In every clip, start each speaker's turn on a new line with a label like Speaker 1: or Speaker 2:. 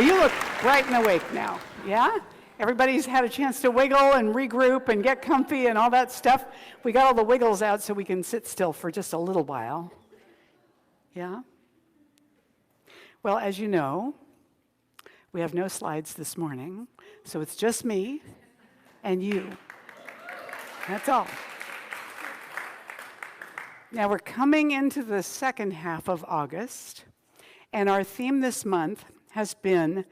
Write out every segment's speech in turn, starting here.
Speaker 1: you look bright and awake now, yeah? Everybody's had a chance to wiggle and regroup and get comfy and all that stuff. We got all the wiggles out so we can sit still for just a little while. Yeah? Well, as you know, we have no slides this morning, so it's just me and you. That's all. Now we're coming into the second half of August, and our theme this month has been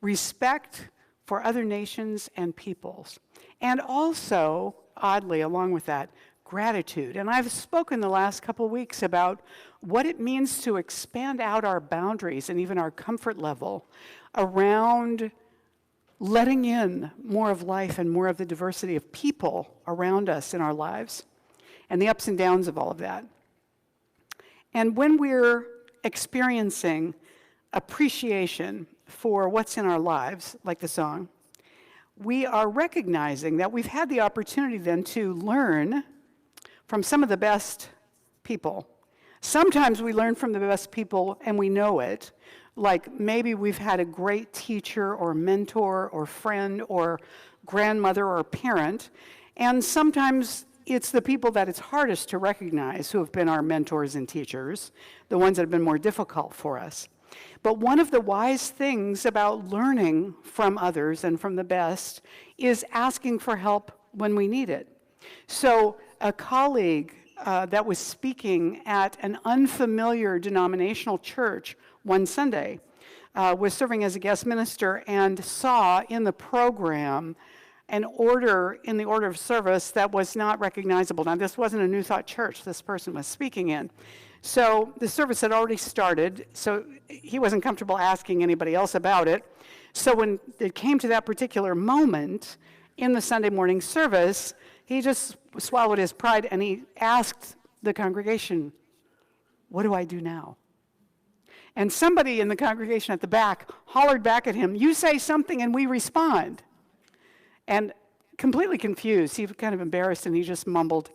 Speaker 1: respect for other nations and peoples. And also, oddly, along with that, gratitude. And I've spoken the last couple weeks about what it means to expand out our boundaries and even our comfort level around letting in more of life and more of the diversity of people around us in our lives and the ups and downs of all of that. And when we're experiencing appreciation for what's in our lives, like the song, we are recognizing that we've had the opportunity then to learn from some of the best people. Sometimes we learn from the best people and we know it, like maybe we've had a great teacher or mentor or friend or grandmother or parent, and sometimes it's the people that it's hardest to recognize who have been our mentors and teachers, the ones that have been more difficult for us. But one of the wise things about learning from others and from the best is asking for help when we need it. So a colleague that was speaking at an unfamiliar denominational church one Sunday was serving as a guest minister and saw in the program an order in the order of service that was not recognizable. Now, this wasn't a New Thought church this person was speaking in. So the service had already started, so he wasn't comfortable asking anybody else about it. So when it came to that particular moment in the Sunday morning service, he just swallowed his pride and he asked the congregation, "What do I do now?" And somebody in the congregation at the back hollered back at him, "You say something and we respond." And completely confused, he was kind of embarrassed, and he just mumbled,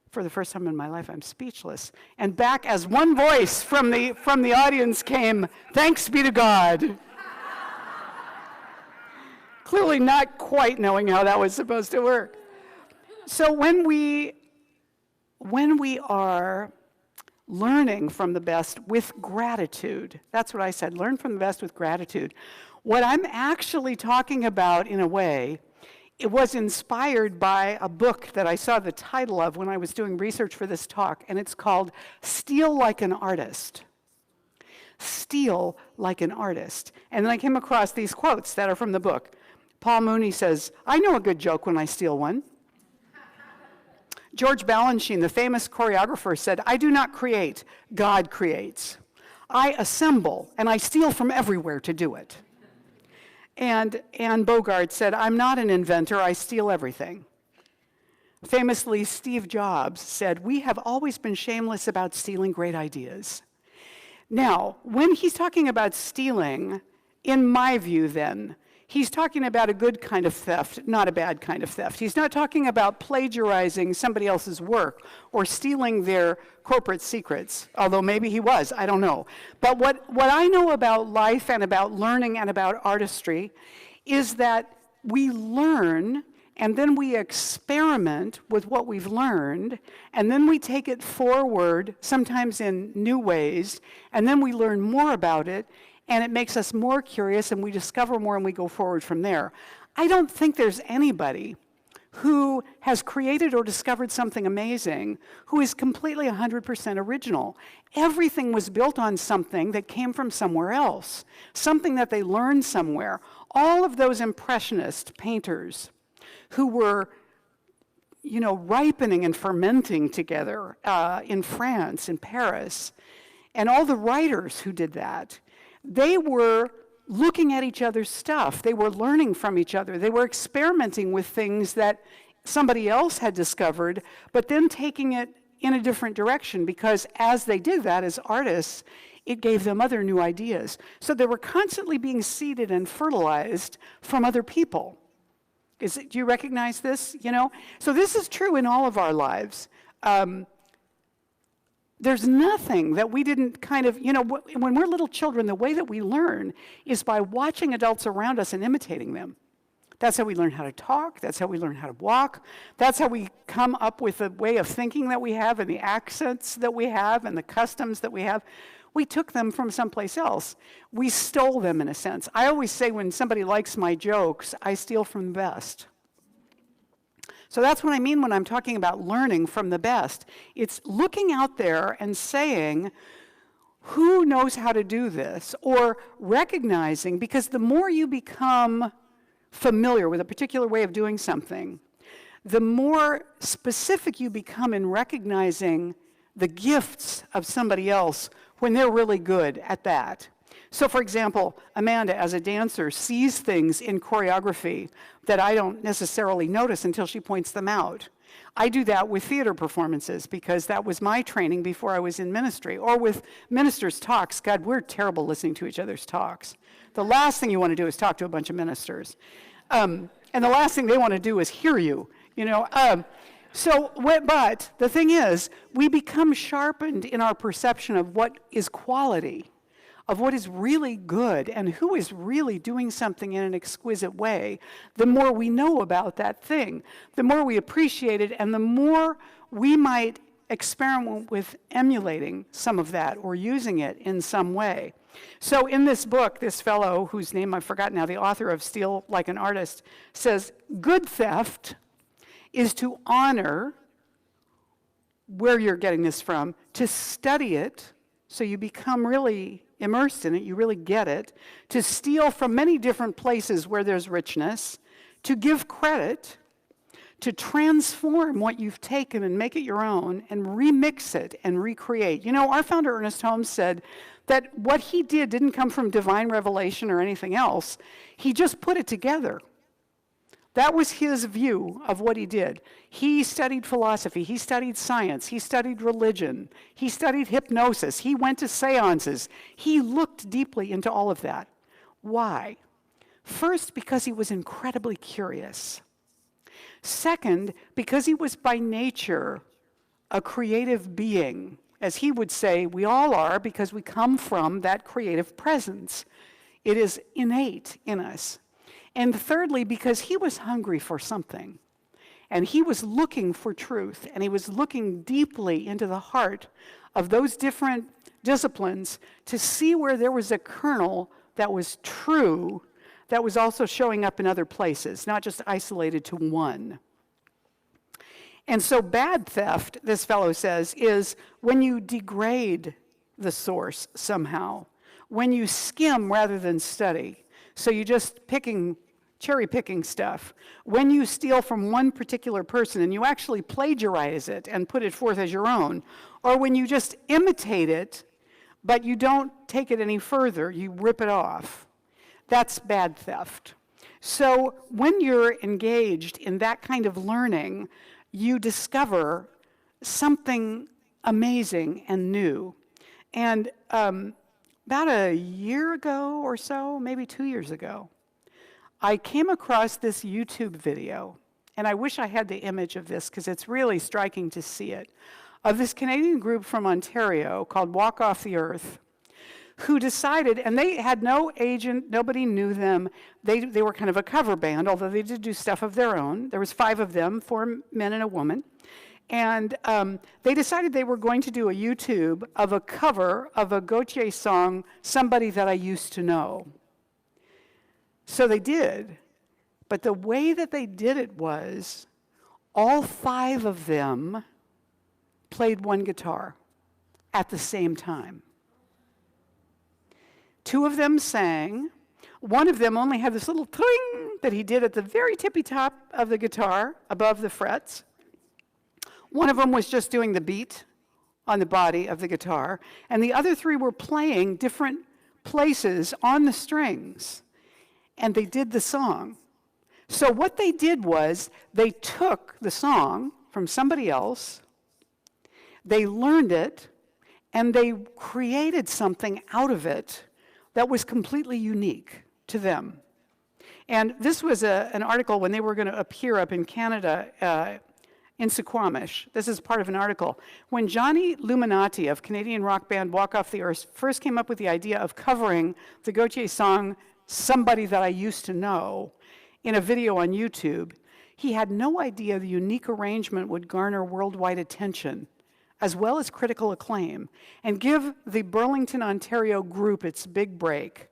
Speaker 1: "For the first time in my life, I'm speechless." And back as one voice from the audience came, "Thanks be to God." Clearly not quite knowing how that was supposed to work. So when we are learning from the best with gratitude, that's what I said, learn from the best with gratitude. What I'm actually talking about, in a way, it was inspired by a book that I saw the title of when I was doing research for this talk, and it's called Steal Like an Artist. Steal like an artist. And then I came across these quotes that are from the book. Paul Mooney says, "I know a good joke when I steal one." George Balanchine, the famous choreographer, said, "I do not create, God creates. I assemble, and I steal from everywhere to do it." And Anne Bogart said, "I'm not an inventor, I steal everything." Famously, Steve Jobs said, "We have always been shameless about stealing great ideas." Now, when he's talking about stealing, in my view then, he's talking about a good kind of theft, not a bad kind of theft. He's not talking about plagiarizing somebody else's work or stealing their corporate secrets, although maybe he was, I don't know. But what I know about life and about learning and about artistry is that we learn and then we experiment with what we've learned, and then we take it forward, sometimes in new ways, and then we learn more about it, and it makes us more curious, and we discover more, and we go forward from there. I don't think there's anybody who has created or discovered something amazing who is completely 100% original. Everything was built on something that came from somewhere else, something that they learned somewhere. All of those impressionist painters who were, ripening and fermenting together in France, in Paris, and all the writers who did that, they were looking at each other's stuff. They were learning from each other. They were experimenting with things that somebody else had discovered, but then taking it in a different direction, because as they did that as artists, it gave them other new ideas. So they were constantly being seeded and fertilized from other people. Do you recognize this? So this is true in all of our lives. There's nothing that we didn't kind of, when we're little children, the way that we learn is by watching adults around us and imitating them. That's how we learn how to talk. That's how we learn how to walk. That's how we come up with the way of thinking that we have and the accents that we have and the customs that we have. We took them from someplace else. We stole them in a sense. I always say when somebody likes my jokes, I steal from the best. So that's what I mean when I'm talking about learning from the best. It's looking out there and saying, who knows how to do this? Or recognizing, because the more you become familiar with a particular way of doing something, the more specific you become in recognizing the gifts of somebody else when they're really good at that. So for example, Amanda, as a dancer, sees things in choreography that I don't necessarily notice until she points them out. I do that with theater performances because that was my training before I was in ministry, or with ministers' talks. God, we're terrible listening to each other's talks. The last thing you want to do is talk to a bunch of ministers. And the last thing they want to do is hear you, But the thing is, we become sharpened in our perception of what is quality, of what is really good, and who is really doing something in an exquisite way. The more we know about that thing, the more we appreciate it, and the more we might experiment with emulating some of that or using it in some way. So in this book, this fellow, whose name I've forgotten now, the author of Steal Like an Artist, says, good theft is to honor where you're getting this from, to study it so you become really immersed in it, you really get it, to steal from many different places where there's richness, to give credit, to transform what you've taken and make it your own and remix it and recreate. Our founder, Ernest Holmes, said that what he didn't come from divine revelation or anything else. He just put it together. That was his view of what he did. He studied philosophy, he studied science, he studied religion, he studied hypnosis, he went to seances. He looked deeply into all of that. Why? First, because he was incredibly curious. Second, because he was by nature a creative being. As he would say, we all are because we come from that creative presence. It is innate in us. And thirdly, because he was hungry for something. And he was looking for truth. And he was looking deeply into the heart of those different disciplines to see where there was a kernel that was true, that was also showing up in other places, not just isolated to one. And so bad theft, this fellow says, is when you degrade the source somehow, when you skim rather than study. So you just cherry picking stuff. When you steal from one particular person and you actually plagiarize it and put it forth as your own, or when you just imitate it, but you don't take it any further, you rip it off. That's bad theft. So when you're engaged in that kind of learning, you discover something amazing and new. And about a year ago or so, maybe 2 years ago, I came across this YouTube video, and I wish I had the image of this because it's really striking to see it, of this Canadian group from Ontario called Walk Off the Earth, who decided, and they had no agent, nobody knew them. They were kind of a cover band, although they did do stuff of their own. There was 5 of them, 4 men and a woman. And they decided they were going to do a YouTube of a cover of a Gautier song, Somebody That I Used to Know. So they did. But the way that they did it was all 5 of them played one guitar at the same time. 2 of them sang. One of them only had this little twing that he did at the very tippy top of the guitar, above the frets. One of them was just doing the beat on the body of the guitar. And the other 3 were playing different places on the strings. And they did the song. So what they did was they took the song from somebody else, they learned it, and they created something out of it that was completely unique to them. And this was an article when they were going to appear up in Canada in Suquamish. This is part of an article. When Johnny Illuminati of Canadian rock band Walk Off the Earth first came up with the idea of covering the Gautier song, Somebody That I Used to Know, in a video on YouTube, he had no idea the unique arrangement would garner worldwide attention, as well as critical acclaim, and give the Burlington, Ontario group its big break.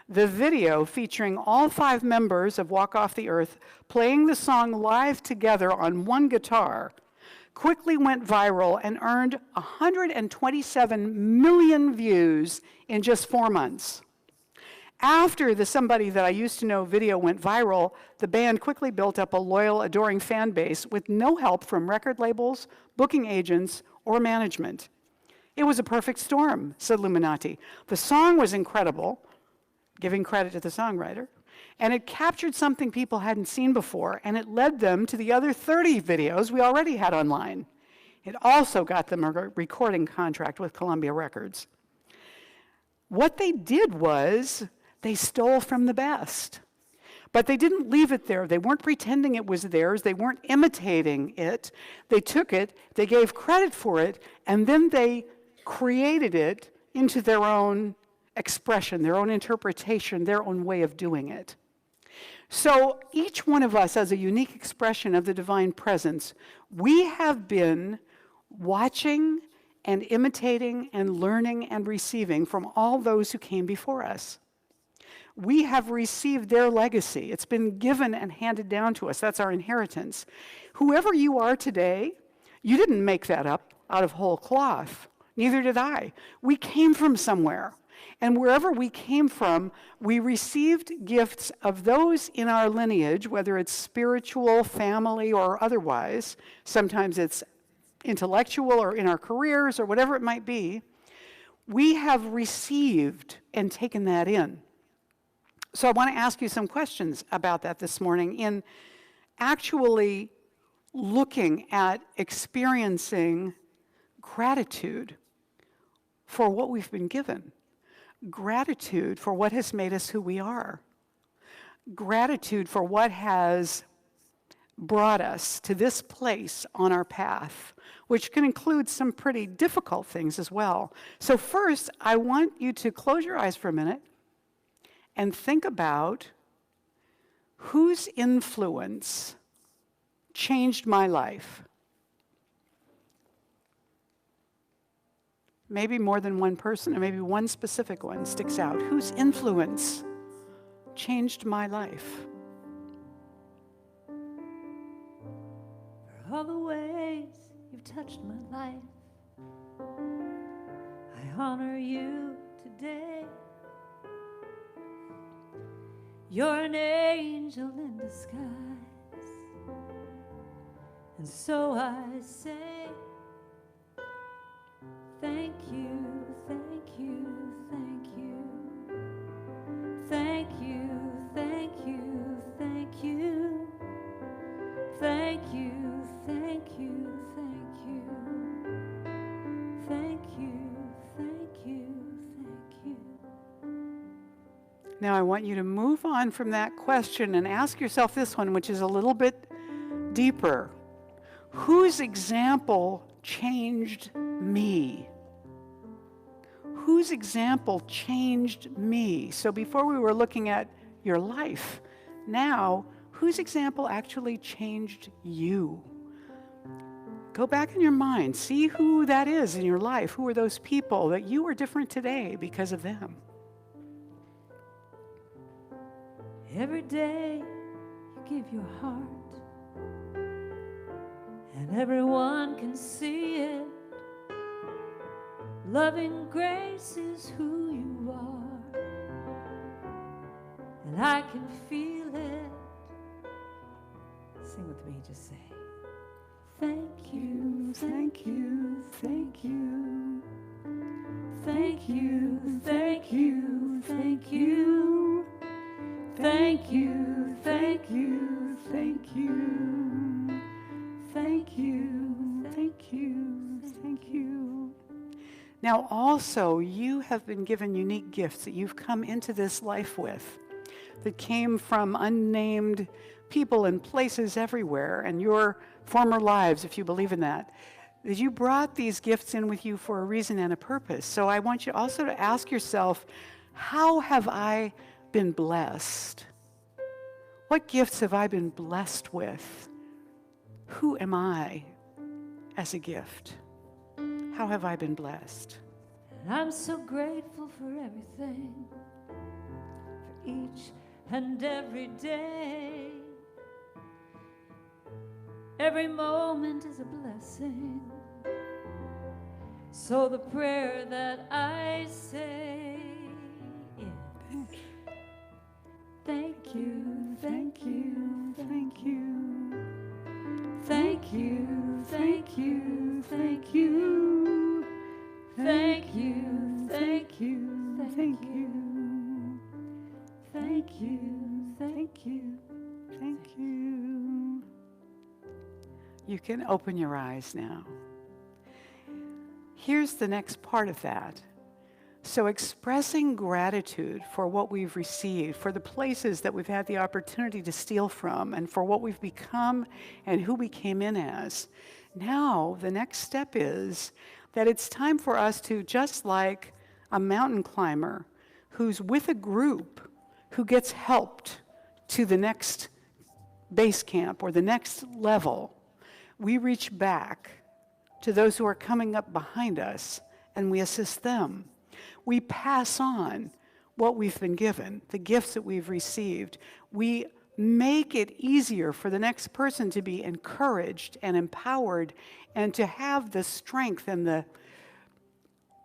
Speaker 1: The video, featuring all 5 members of Walk Off the Earth playing the song live together on one guitar, quickly went viral and earned 127 million views in just 4 months. After the Somebody That I Used to Know video went viral, the band quickly built up a loyal, adoring fan base with no help from record labels, booking agents, or management. It was a perfect storm, said Illuminati. The song was incredible, giving credit to the songwriter, and it captured something people hadn't seen before, and it led them to the other 30 videos we already had online. It also got them a recording contract with Columbia Records. What they did was they stole from the best. But they didn't leave it there. They weren't pretending it was theirs. They weren't imitating it. They took it, they gave credit for it, and then they created it into their own expression, their own interpretation, their own way of doing it. So each one of us has a unique expression of the divine presence. We have been watching and imitating and learning and receiving from all those who came before us. We have received their legacy. It's been given and handed down to us. That's our inheritance. Whoever you are today, you didn't make that up out of whole cloth. Neither did I. We came from somewhere. And wherever we came from, we received gifts of those in our lineage, whether it's spiritual, family, or otherwise. Sometimes it's intellectual or in our careers or whatever it might be. We have received and taken that in. So I want to ask you some questions about that this morning in actually looking at experiencing gratitude for what we've been given. Gratitude for what has made us who we are. Gratitude for what has brought us to this place on our path, which can include some pretty difficult things as well. So first, I want you to close your eyes for a minute and think about whose influence changed my life. Maybe more than one person, or maybe one specific one sticks out. Whose influence changed my life?
Speaker 2: For all the ways you've touched my life, I honor you today. You're an angel in disguise, and so I say, thank you, thank you, thank you, thank you, thank you, thank you, thank you, thank you, thank you, thank you, thank you, thank you.
Speaker 1: Now I want you to move on from that question and ask yourself this one, which is a little bit deeper. Whose example changed me? Whose example changed me? So before we were looking at your life, now whose example actually changed you? Go back in your mind, see who that is in your life. Who are those people that you are different today because of them?
Speaker 2: Every day you give your heart, and everyone can see it. Loving grace is who you are, and I can feel it. Sing with me, just say, thank you, thank you, thank you, thank you, thank you, thank you, thank you, thank you, thank you, thank you, thank you, thank you.
Speaker 1: Now also, you have been given unique gifts that you've come into this life with. that came from unnamed people and places everywhere, and your former lives, if you believe in that you brought these gifts in with you for a reason and a purpose. So I want you also to ask yourself, how have I been blessed? What gifts have I been blessed with? Who am I as a gift? How have I been blessed?
Speaker 2: I'm so grateful for everything, for each and every day. Every moment is a blessing. So the prayer that I say is, thank you, thank you, thank you. Thank you, thank you, thank you. Thank you, thank you, thank you. Thank you, thank you, thank you.
Speaker 1: You can open your eyes now. Here's the next part of that. So expressing gratitude for what we've received, for the places that we've had the opportunity to steal from, and for what we've become and who we came in as. Now, the next step is that it's time for us to, just like a mountain climber who's with a group who gets helped to the next base camp or the next level, we reach back to those who are coming up behind us and we assist them. We pass on what we've been given, the gifts that we've received. We make it easier for the next person to be encouraged and empowered and to have the strength and the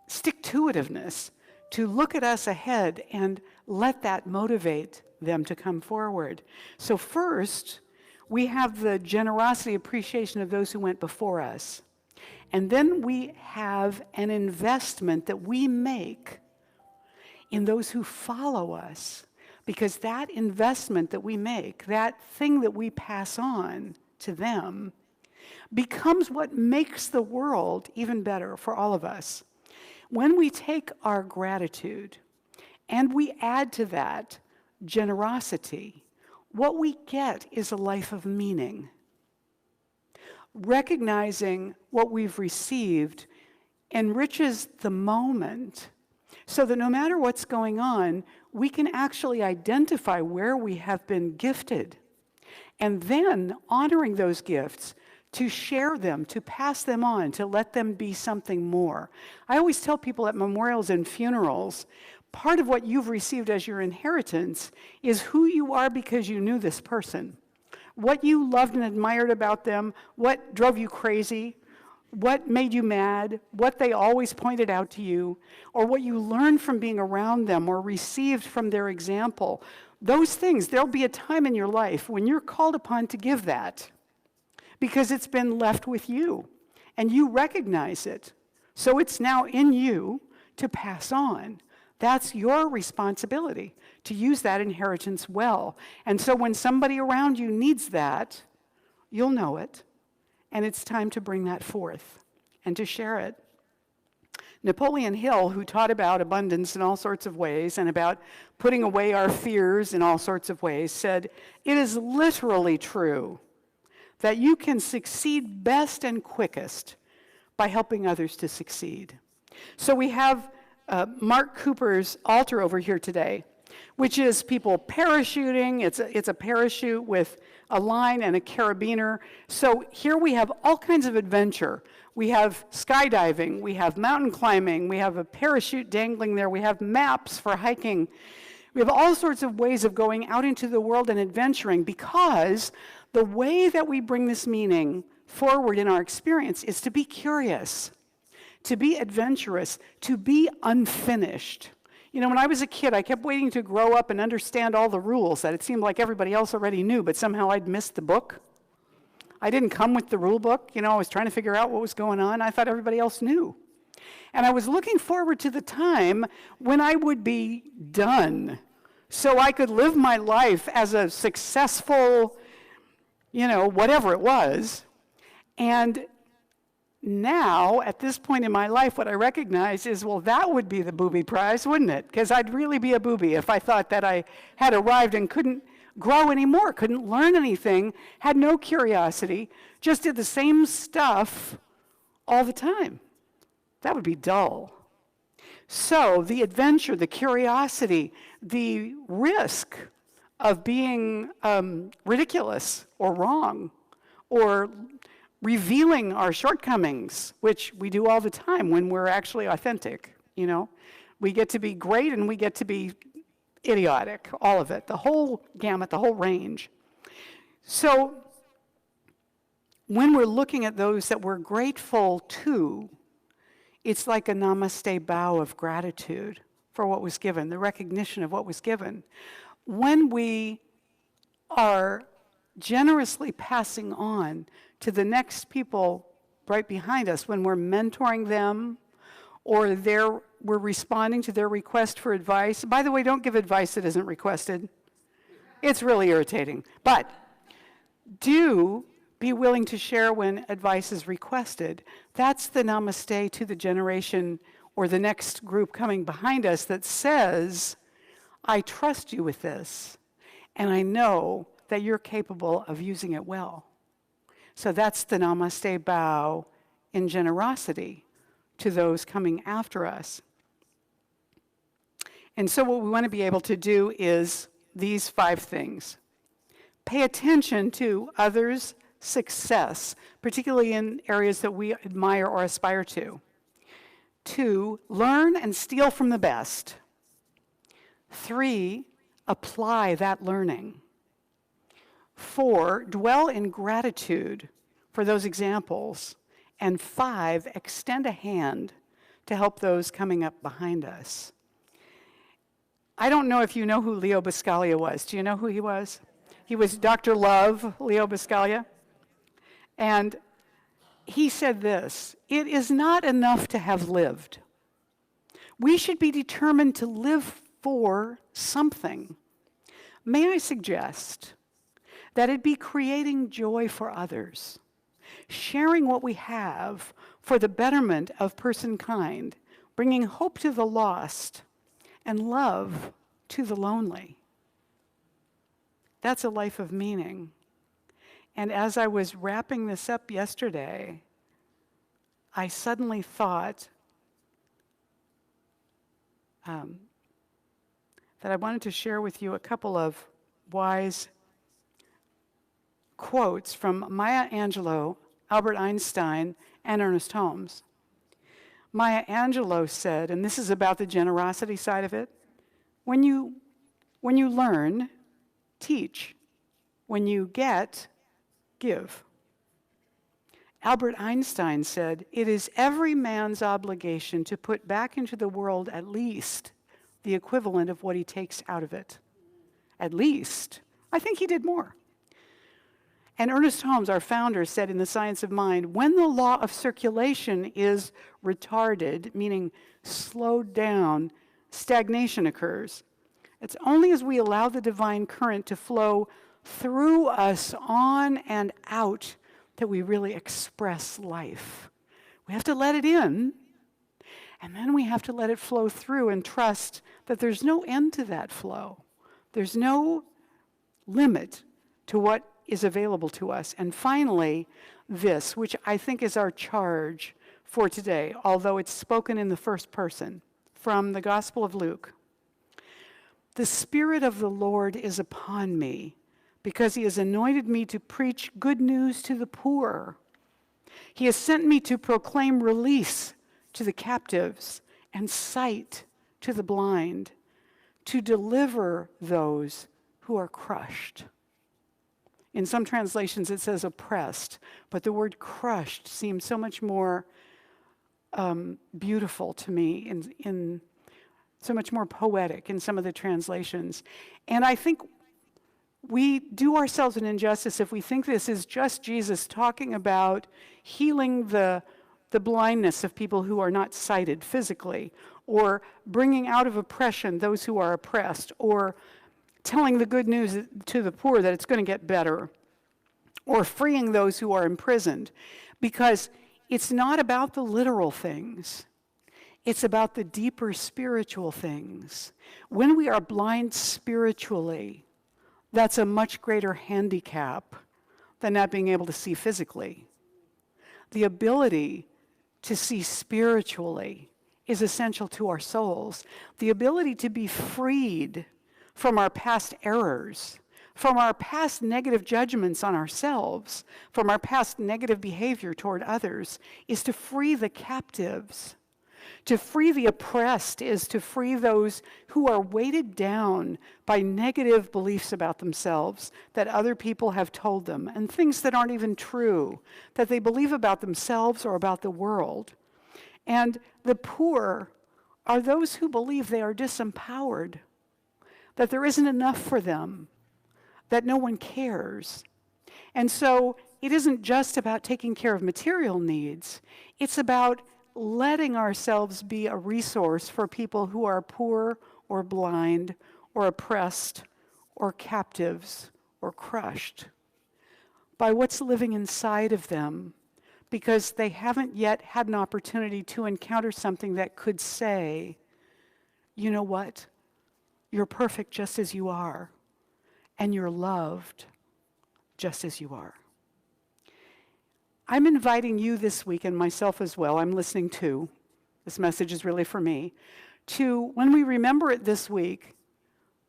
Speaker 1: stick-to-itiveness to look at us ahead and let that motivate them to come forward. So first, we have the generosity, appreciation of those who went before us. And then we have an investment that we make in those who follow us. Because that investment that we make, that thing that we pass on to them, becomes what makes the world even better for all of us. When we take our gratitude and we add to that generosity, what we get is a life of meaning. Recognizing what we've received enriches the moment so that no matter what's going on, we can actually identify where we have been gifted. And then honoring those gifts, to share them, to pass them on, to let them be something more. I always tell people at memorials and funerals, part of what you've received as your inheritance is who you are because you knew this person. What you loved and admired about them, what drove you crazy, what made you mad, what they always pointed out to you, or what you learned from being around them or received from their example. Those things, there'll be a time in your life when you're called upon to give that because it's been left with you and you recognize it. So it's now in you to pass on. That's your responsibility, to use that inheritance well. And so when somebody around you needs that, you'll know it, and it's time to bring that forth and to share it. Napoleon Hill, who taught about abundance in all sorts of ways and about putting away our fears in all sorts of ways, said, "It is literally true that you can succeed best and quickest by helping others to succeed." So we have Mark Cooper's altar over here today, which is people parachuting. It's a parachute with a line and a carabiner. So here we have all kinds of adventure. We have skydiving, we have mountain climbing, we have a parachute dangling there, we have maps for hiking. We have all sorts of ways of going out into the world and adventuring, because the way that we bring this meaning forward in our experience is to be curious, to be adventurous, to be unfinished. You know, when I was a kid, I kept waiting to grow up and understand all the rules that it seemed like everybody else already knew, but somehow I'd missed the book. I didn't come with the rule book. You know, I was trying to figure out what was going on. I thought everybody else knew. And I was looking forward to the time when I would be done so I could live my life as a successful, you know, whatever it was. And Now, at this point in my life, what I recognize is, well, that would be the booby prize, wouldn't it? Because I'd really be a booby if I thought that I had arrived and couldn't grow anymore, couldn't learn anything, had no curiosity, just did the same stuff all the time. That would be dull. So the adventure, the curiosity, the risk of being ridiculous or wrong or revealing our shortcomings, which we do all the time when we're actually authentic, you know. We get to be great and we get to be idiotic, all of it, the whole gamut, the whole range. So when we're looking at those that we're grateful to, it's like a namaste bow of gratitude for what was given, the recognition of what was given. When we are generously passing on to the next people right behind us, when we're mentoring them or we're responding to their request for advice. By the way, don't give advice that isn't requested. It's really irritating. But do be willing to share when advice is requested. That's the namaste to the generation or the next group coming behind us that says, I trust you with this, and I know that you're capable of using it well. So that's the namaste bow in generosity to those coming after us. And so what we want to be able to do is these 5 things. Pay attention to others' success, particularly in areas that we admire or aspire to. 2, learn and steal from the best. 3, apply that learning. 4, dwell in gratitude for those examples. And 5, extend a hand to help those coming up behind us. I don't know if you know who Leo Buscaglia was. Do you know who he was? He was Dr. Love, Leo Buscaglia. And he said this, it is not enough to have lived. We should be determined to live for something. May I suggest that it be creating joy for others, sharing what we have for the betterment of personkind, bringing hope to the lost and love to the lonely. That's a life of meaning. And as I was wrapping this up yesterday, I suddenly thought that I wanted to share with you a couple of wise quotes from Maya Angelou, Albert Einstein, and Ernest Holmes. Maya Angelou said, and this is about the generosity side of it, when you learn, teach. When you get, give. Albert Einstein said, it is every man's obligation to put back into the world at least the equivalent of what he takes out of it. At least. I think he did more. And Ernest Holmes, our founder, said in The Science of Mind, when the law of circulation is retarded, meaning slowed down, stagnation occurs. It's only as we allow the divine current to flow through us on and out that we really express life. We have to let it in, and then we have to let it flow through and trust that there's no end to that flow. There's no limit to what is available to us. And finally, this, which I think is our charge for today, although it's spoken in the first person, from the Gospel of Luke. The Spirit of the Lord is upon me, because he has anointed me to preach good news to the poor. He has sent me to proclaim release to the captives and sight to the blind, to deliver those who are crushed. In some translations it says oppressed, but the word crushed seems so much more beautiful to me, in so much more poetic in some of the translations. And I think we do ourselves an injustice if we think this is just Jesus talking about healing the blindness of people who are not sighted physically, or bringing out of oppression those who are oppressed, or telling the good news to the poor that it's going to get better, or freeing those who are imprisoned. Because It's not about the literal things. It's about the deeper spiritual things. When we are blind spiritually, that's a much greater handicap than not being able to see physically. The ability to see spiritually is essential to our souls. The ability to be freed from our past errors, from our past negative judgments on ourselves, from our past negative behavior toward others, is to free the captives. To free the oppressed is to free those who are weighted down by negative beliefs about themselves that other people have told them, and things that aren't even true, that they believe about themselves or about the world. And the poor are those who believe they are disempowered, that there isn't enough for them, that no one cares. And so it isn't just about taking care of material needs, it's about letting ourselves be a resource for people who are poor or blind or oppressed or captives or crushed by what's living inside of them, because they haven't yet had an opportunity to encounter something that could say, you know what, you're perfect just as you are, and you're loved just as you are. I'm inviting you this week, and myself as well, I'm listening too, this message is really for me, to, when we remember it this week,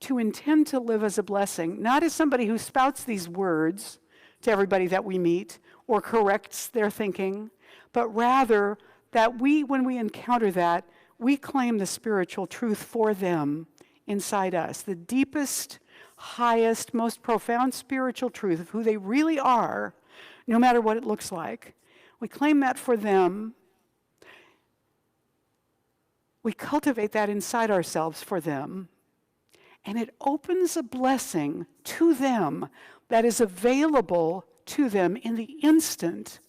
Speaker 1: to intend to live as a blessing, not as somebody who spouts these words to everybody that we meet or corrects their thinking, but rather that we, when we encounter that, we claim the spiritual truth for them inside us, the deepest, highest, most profound spiritual truth of who they really are, no matter what it looks like. We claim that for them. We cultivate that inside ourselves for them. And it opens a blessing to them that is available to them in the instant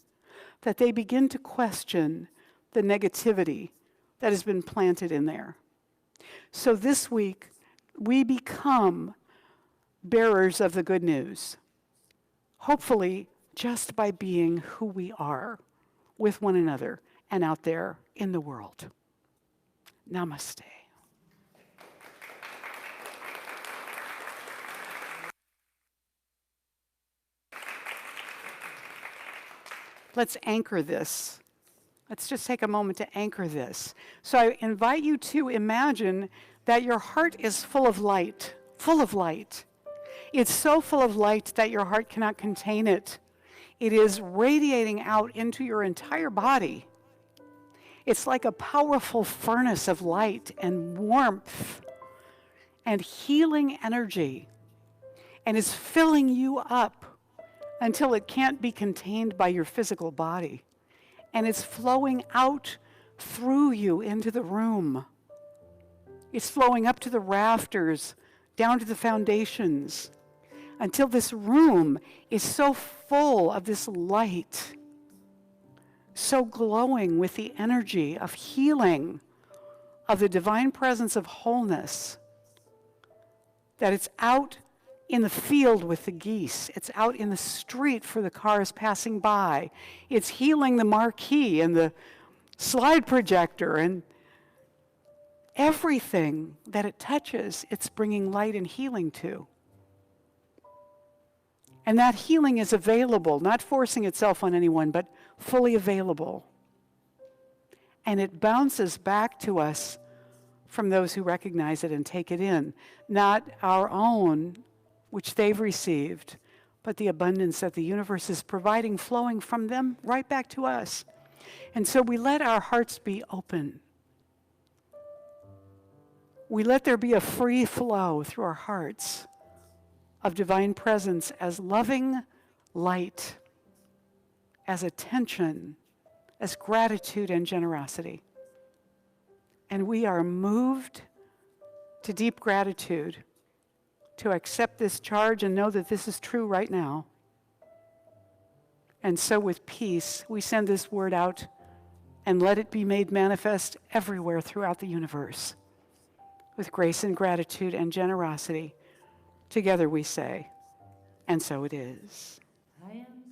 Speaker 1: that they begin to question the negativity that has been planted in there. So this week, we become bearers of the good news. Hopefully, just by being who we are with one another and out there in the world. Namaste. Let's anchor this. Let's just take a moment to anchor this. So I invite you to imagine that your heart is full of light, full of light. It's so full of light that your heart cannot contain it. It is radiating out into your entire body. It's like a powerful furnace of light and warmth and healing energy, and is filling you up until it can't be contained by your physical body. And it's flowing out through you into the room. It's flowing up to the rafters, down to the foundations, until this room is so full of this light, so glowing with the energy of healing, of the divine presence of wholeness, that it's out in the field with the geese, it's out in the street for the cars passing by, it's healing the marquee and the slide projector and everything that it touches, it's bringing light and healing to. And that healing is available, not forcing itself on anyone, but fully available. And it bounces back to us from those who recognize it and take it in. Not our own, which they've received, but the abundance that the universe is providing, flowing from them right back to us. And so we let our hearts be open. We let there be a free flow through our hearts of divine presence as loving light, as attention, as gratitude and generosity. And we are moved to deep gratitude to accept this charge and know that this is true right now. And so with peace, we send this word out and let it be made manifest everywhere throughout the universe. With grace and gratitude and generosity, together we say, and so it is.
Speaker 2: I am